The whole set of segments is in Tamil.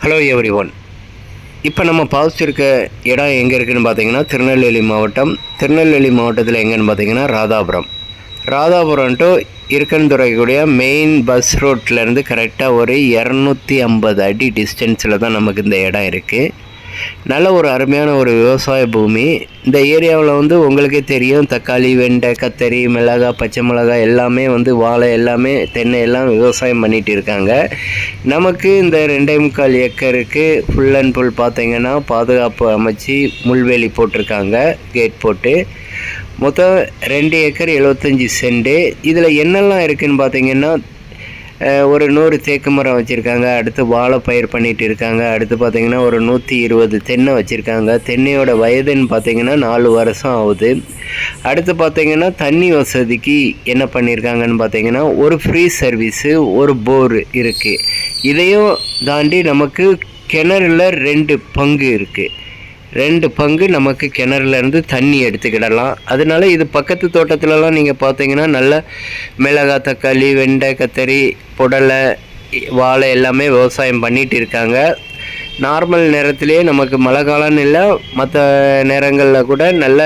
Hello every one. இப்போ நம்ம பார்த்துருக்க இடம் எங்கே இருக்குதுன்னு பார்த்தீங்கன்னா திருநெல்வேலி மாவட்டத்தில் எங்கேன்னு பார்த்தீங்கன்னா ராதாபுரம் டு இருக்கன்துறைக்கூடிய மெயின் பஸ் ரோட்லேருந்து கரெக்டாக ஒரு 250 அடி டிஸ்டன்ஸில் தான் நமக்கு இந்த இடம் இருக்குது. நல்ல ஒரு அருமையான ஒரு விவசாய பூமி. இந்த ஏரியாவில் உங்களுக்கே தெரியும், தக்காளி, வெண்டை, கத்தரி, மிளகாய், பச்சை மிளகாய் எல்லாமே வாழை எல்லாமே தென்னை எல்லாம் விவசாயம் பண்ணிகிட்டு இருக்காங்க. நமக்கு இந்த 2.25 ஏக்கருக்கு ஃபுல் அண்ட் ஃபுல் பார்த்திங்கன்னா பாதுகாப்பு அமைச்சு முள்வேலி போட்டிருக்காங்க, கேட் போட்டு. மொத்தம் 2 ஏக்கர் 75 சென்ட். இதில் என்னெல்லாம் இருக்குதுன்னு பார்த்திங்கன்னா ஒரு 100 தேக்கு மரம் வச்சுருக்காங்க. அடுத்து வாழை பயிர் பண்ணிகிட்டு இருக்காங்க. அடுத்து பார்த்திங்கன்னா ஒரு 120 தென்னை வச்சுருக்காங்க. தென்னையோட வயதுன்னு பார்த்திங்கன்னா 4 வருஷம் ஆகுது. அடுத்து பார்த்திங்கன்னா தண்ணி வசதிக்கு என்ன பண்ணியிருக்காங்கன்னு பார்த்திங்கன்னா ஒரு ஃப்ரீ சர்வீஸு, ஒரு போர் இருக்குது. இதையும் தாண்டி நமக்கு கிணறுல 2 பங்கு இருக்குது. 2 பங்கு நமக்கு கிணறுலேருந்து தண்ணி எடுத்துக்கிடலாம். அதனால இது பக்கத்து தோட்டத்துலலாம் நீங்கள் பார்த்தீங்கன்னா நல்ல மிளகாய், தக்காளி, வெண்டை, கத்தரி, புடலை, வாழை எல்லாமே விவசாயம் பண்ணிகிட்டு இருக்காங்க. நார்மல் நேரத்திலே நமக்கு மழை காலம்னு இல்லை, மற்ற நேரங்களில் கூட நல்ல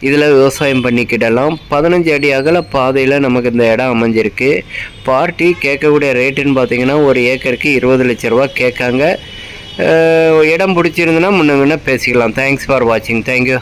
இதில் விவசாயம் பண்ணிக்கிடலாம். 15 அடி அகல பாதையில் நமக்கு இந்த இடம் அமைஞ்சிருக்கு. பார்ட்டி கேட்கக்கூடிய ரேட்டுன்னு பார்த்தீங்கன்னா ஒரு ஏக்கருக்கு 20 லட்ச ரூபா கேட்காங்க. இடம் பிடிச்சிருந்துன்னா முன்ன பேசிக்கலாம். தேங்க்ஸ் ஃபார் வாட்சிங். தேங்க்யூ.